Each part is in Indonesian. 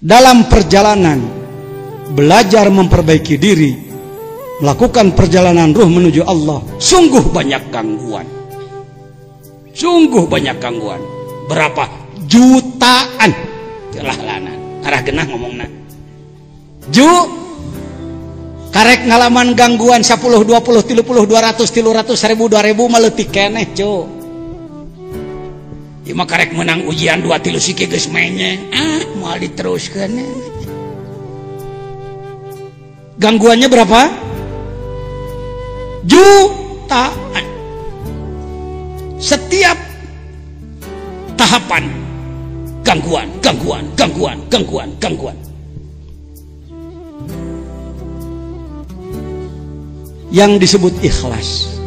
dalam perjalanan belajar memperbaiki diri, melakukan perjalanan ruh menuju Allah, sungguh banyak gangguan. Sungguh banyak gangguan. Berapa? Jutaan. Telah lanan. Arah genah ngomongna. Karek ngalaman gangguan 10, 20, 30, 200, 300, 1000, 2000 meletik keneh, cu. Ima karek menang ujian 2 3 siki geus menye. Moal diteruskeun. Gangguannya berapa? Jutaan. Setiap tahapan gangguan. Yang disebut ikhlas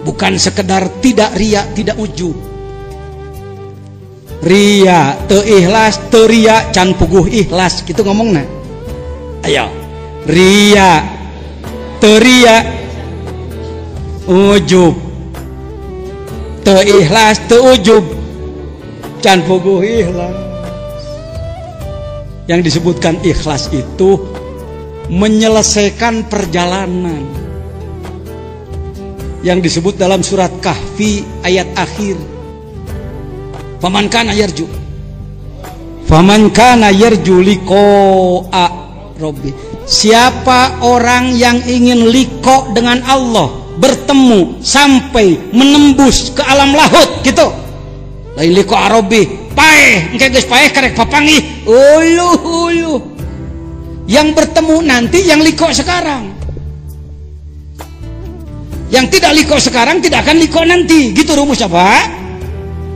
bukan sekedar tidak riya, tidak ujub. Riya teu ikhlas, teu riya can puguh ikhlas, gitu ngomongna. Ayo, riya teu riya, ujub teu ikhlas, teu ujub can puguh ikhlas. Yang disebutkan ikhlas itu menyelesaikan perjalanan yang disebut dalam surat Kahfi ayat akhir, faman kana yarju liqa'a rabbi. Siapa orang yang ingin liqa dengan Allah, bertemu sampai menembus ke alam lahut gitu, lain liqa'a rabbi paeh engke geus paeh karek papanggih uluh. Yang bertemu nanti yang liko sekarang. Yang tidak liko sekarang tidak akan liko nanti. Gitu rumus apa?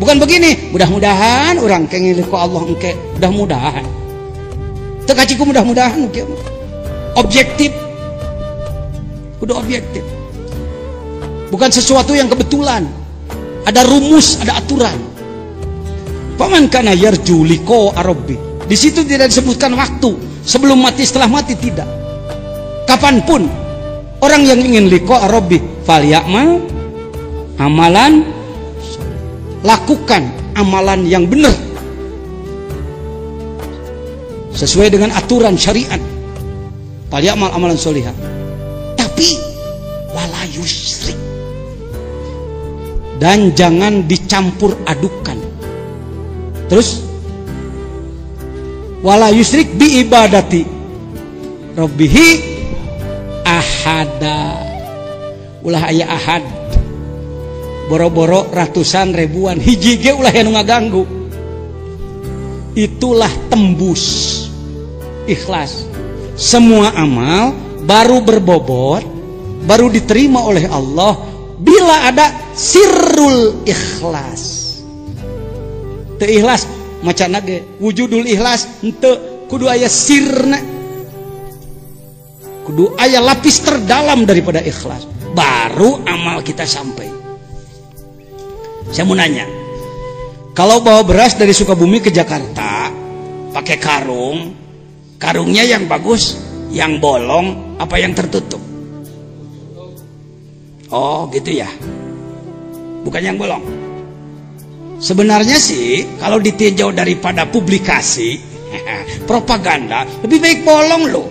Bukan begini, mudah-mudahan orang kenging liko Allah engke, mudah-mudahan. Tekaciku mudah-mudahan engke. Objektif. Udah objektif. Bukan sesuatu yang kebetulan. Ada rumus, ada aturan. Faman kana yarju liqa rabbi. Di situ tidak disebutkan waktu. Sebelum mati, setelah mati, tidak. Kapanpun orang yang ingin liqa rabbi falya'mal amalan, lakukan amalan yang benar sesuai dengan aturan syariat. Falya'mal amalan sholihah. Tapi wala yusyrik, dan jangan dicampur adukan. Terus wala yusrik bi ibadati rabbihi ahada. Ulah aya ahad boro-boro ratusan ribuan hiji ge ulah anu ngaganggu. Itulah tembus ikhlas. Semua amal baru berbobot, baru diterima oleh Allah bila ada sirrul ikhlas. Teu ikhlas macana ge wujudul ikhlas henteu, kudu aya sirna, kudu aya lapis terdalam daripada ikhlas, baru amal kita sampai. Saya mau nanya, kalau bawa beras dari Sukabumi ke Jakarta pakai karung, karungnya yang bagus, yang bolong apa yang tertutup? Oh gitu ya, bukan yang bolong. Sebenarnya sih kalau ditinjau daripada publikasi propaganda, lebih baik bolong loh.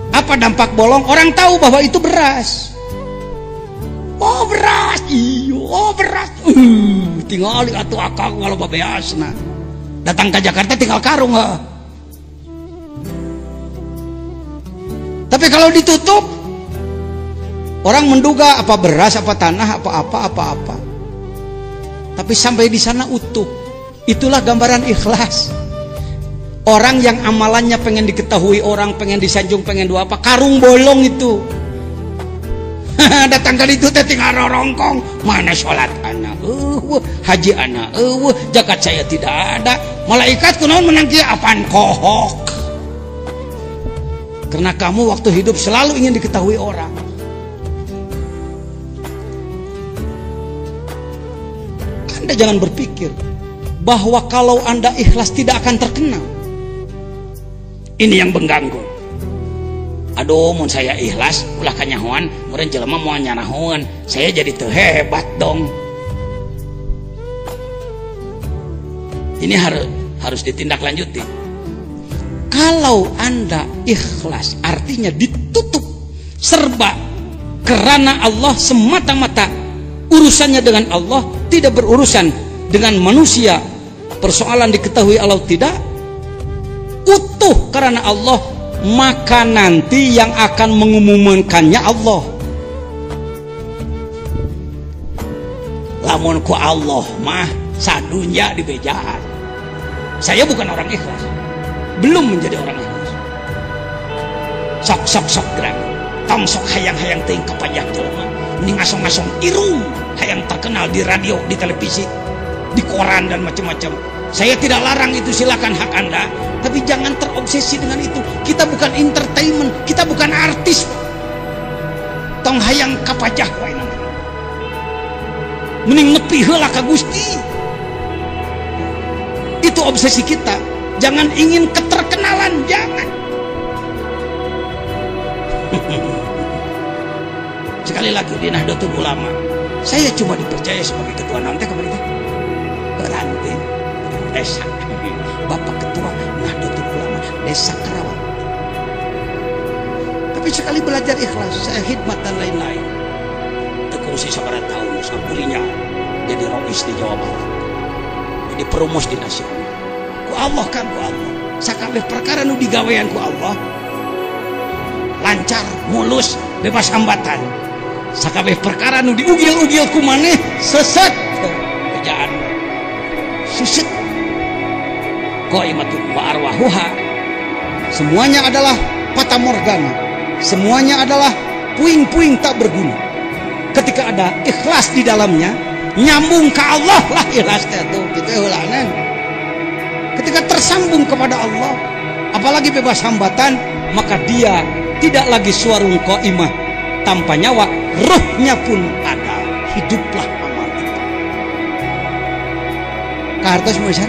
Apa dampak bolong? Orang tahu bahwa itu beras. Oh beras, iyo, oh beras. Tinggal atuh akang kalau babeasna. Datang ke Jakarta tinggal karung ha. Tapi kalau ditutup, orang menduga apa beras, apa tanah, apa. Tapi sampai di sana utuh. Itulah gambaran ikhlas. Orang yang amalannya pengen diketahui orang, pengen disanjung, pengen dua apa, karung bolong itu. Datang kali itu tinggal rorongkong, mana sholat anak, haji anak, zakat saya tidak ada. Malaikat kunaon menangki apaan kohok. Karena kamu waktu hidup selalu ingin diketahui orang. Anda jangan berpikir bahwa kalau Anda ikhlas tidak akan terkenal. Ini yang mengganggu. Aduh, mun saya ikhlas ulah kanyahoan, meureun jelema moal nyanahoan, saya jadi teu hebat dong. Ini harus ditindaklanjuti. Kalau Anda ikhlas, artinya ditutup serba karena Allah semata-mata, urusannya dengan Allah, tidak berurusan dengan manusia. Persoalan diketahui Allah tidak, utuh karena Allah, maka nanti yang akan mengumumkannya Allah. Lamun ku Allah mah sadunya dibejaan. Saya bukan orang ikhlas, belum menjadi orang ikhlas. Sok gerang, tong sok hayang-hayang teuing kapajak jelema, mending ngasong-ngasong irung hayang terkenal di radio, di televisi, di koran dan macam-macam. Saya tidak larang itu, silakan hak Anda, tapi jangan terobsesi dengan itu. Kita bukan entertainment, kita bukan artis. Tong hayang kapajak wae nanti. Mending nepi heula ka Gusti. Itu obsesi kita. Jangan ingin keterkenalan, jangan. Sekali lagi di Nahdlatul Ulama, saya cuma dipercaya sebagai ketua nanti kemudian berhenti desa. Bapak ketua Nahdlatul Ulama desa Karawang. Tapi sekali belajar ikhlas, saya khidmat dan lain-lain. Tekungsi sabar tahun sampulinya jadi rois di Jawa Barat, jadi perumus di nasional. Ku Allah kan, ku Allah. Sakabeh perkara nu digawean ku Allah lancar, mulus, bebas hambatan. Sakabeh perkara nu diugil-ugil ku maneh sesat. Bejaan sesat. Qaimatun wa arwahuha. Semuanya adalah fata morgana. Semuanya adalah puing-puing tak berguna. Ketika ada ikhlas di dalamnya, nyambung ke Allah lah ikhlas itu. Kita hulanan. Ketika tersambung kepada Allah, apalagi bebas hambatan, maka dia tidak lagi suarung qaimah tanpa nyawa, ruhnya pun ada. Hiduplah amal itu. Kahartos moisan.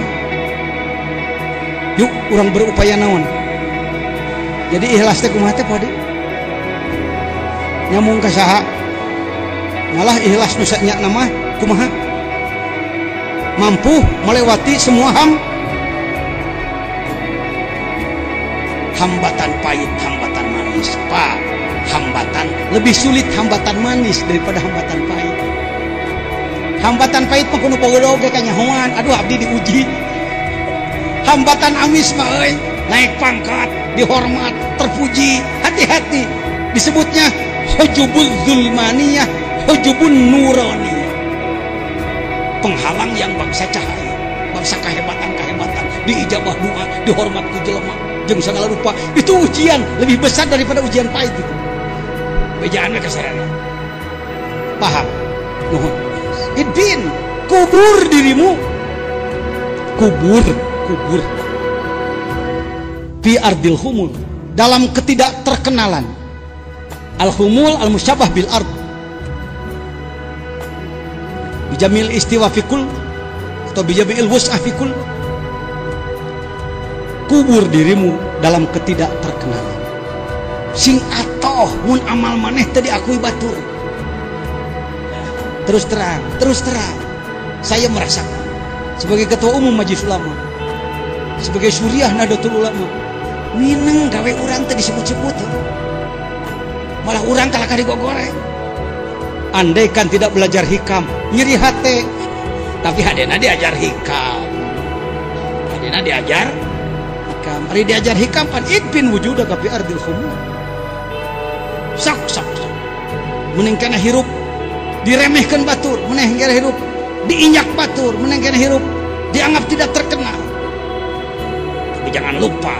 Yuk, orang berupaya naon. Jadi ikhlas teh kumaha teh pade? Nyambung ka saha? Malah ikhlas nu nya nama kumaha? Mampu melewati semua hambatan pahit, hambatan manis. Pak, hambatan lebih sulit hambatan manis daripada hambatan pahit. Hambatan pahit mah kudu pogodo ge kanyahoan, aduh abdi diuji. Hambatan amis mah euy, naik pangkat, dihormat, terpuji, hati-hati. Disebutnya hujubul zulmaniyah, hujubun nuraniyah. Penghalang yang bangsa cahaya, bangsa kehebatan-kehebatan, diijabah doa, dihormat ku jelema. Jeung segala rupa, itu ujian lebih besar daripada ujian pahit itu. Bejaan we kasarana. Paham? Nuhun. Idin, kubur dirimu. Kubur fi ardil humul, dalam ketidakterkenalan. Al-humul al-musyabah bil ard. Bijamil istiwa fikul atau bijamil wus'ah fikul. Kubur dirimu dalam ketidakterkenalan. Sing atoh mun amal maneh tadi akui batur. Terus terang saya merasakan sebagai ketua umum Majelis Ulama, sebagai suriah Nahdlatul Ulama, mineng gawe urang teh disebut-sebut, malah urang kalah digogoreng. Andai kan tidak belajar hikam, nyeri hati, tapi hadena diajar hikam, hadena diajar hikam, hari diajar hikam pan idpin wujuda ka fi ardil khumul. Sak mending kana hirup diremehkan batur, meneh kana hirup diinjak batur, meneh kana hirup dianggap tidak terkenal. Tapi jangan lupa,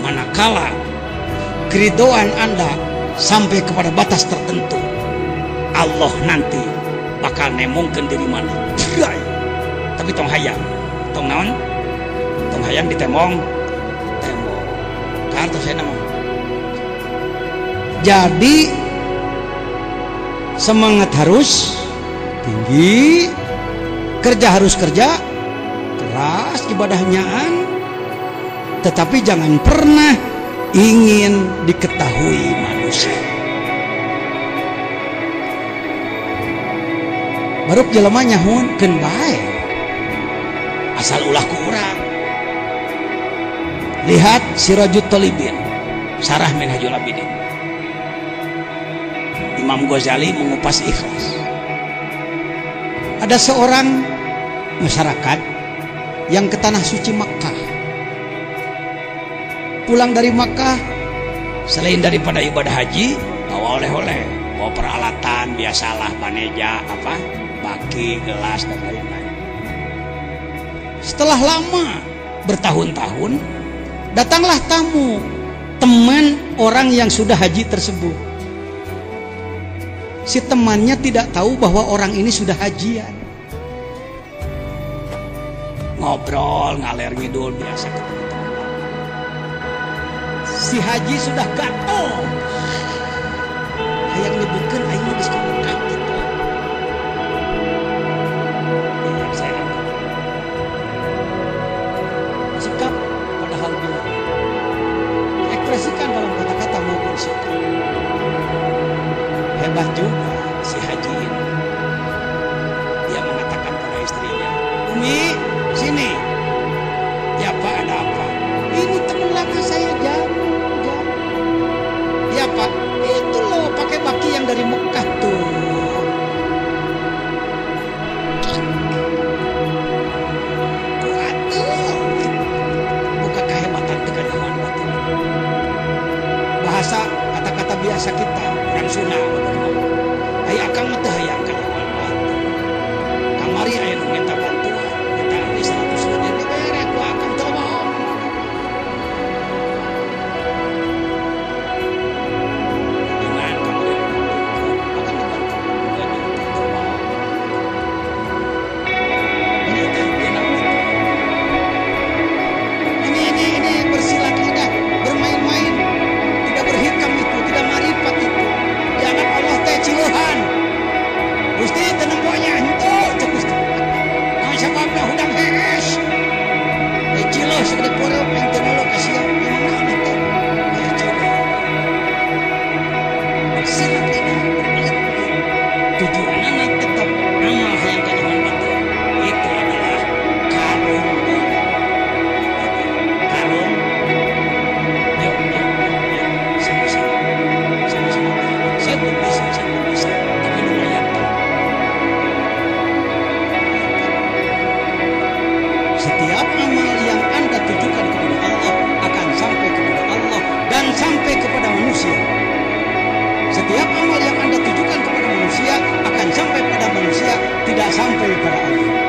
manakala keridoan Anda sampai kepada batas tertentu, Allah nanti bakal nemongkeun diri mana. Tapi tong hayang, tong naon? Tong hayang ditemong, kartu saya nama. Jadi semangat harus tinggi, kerja harus kerja keras, ibadahnyaan, tetapi jangan pernah ingin diketahui manusia. Baru jelema nyahunkeun bae asal ulah ku urang, Lihat Sirajut Thalibin, Syarah Minhajul Abidin. Imam Ghazali mengupas ikhlas. Ada seorang masyarakat yang ke tanah suci Makkah. Pulang dari Makkah, selain daripada ibadah haji, bawa oleh-oleh, bawa peralatan biasalah, baneja, baki, gelas dan lain-lain. Setelah lama bertahun-tahun, datanglah tamu, teman orang yang sudah haji tersebut. Si temannya tidak tahu bahwa orang ini sudah hajian. Ngobrol, ngaler ngidul biasa ketemu teman. Si haji sudah gatel. Hayang nyebutkeun aing geus ka Mekah gitu. Yang saya anggap sikap padahal bilang ekspresikan dalam kata-kata maupun sikap. Hebat juga si haji ini. Dia mengatakan pada istrinya, "Umi, sini." "Ya Pak, ada apa?" "Ini teman lama saya Jamu." "Ya Pak, itu loh pakai baki yang dari Mekah tuh." Waduh, buka kehebatan kekayaan batin. Bahasa kata-kata biasa kita orang Sunda. Aya akang mah teu hayang kayaan batin. Kamari aya nu minta bantuan, minta abdi 100 ribu dibere ku akang teu mau. Dengan kamari akan dibantu 2 juta teu mau. Ini teh dia namanya. Ini bersilat lidah, bermain-main, tidak berhikam itu, tidak marifat itu. Jangan Allah teh ciluhan. Gusti teu nemponya henteu cek Gusti. Naon sababna hudang heres. Ciluh segede poreup yang teu nolo ka sia. Memang naon itu? Aya ciluh. Bersilat lidah, bermain-main. Tujuanna tetap amal hayang kajawan batur. Itu adalah karung. Karung. Yuk. Sama-sama. Saya belum bisa. Tapi lumayan kan. Setiap amal yang Anda tujukan kepada Allah akan sampai kepada Allah dan sampai kepada manusia. Setiap amal yang Anda tujukan kepada manusia akan sampai pada manusia, tidak sampai pada Allah.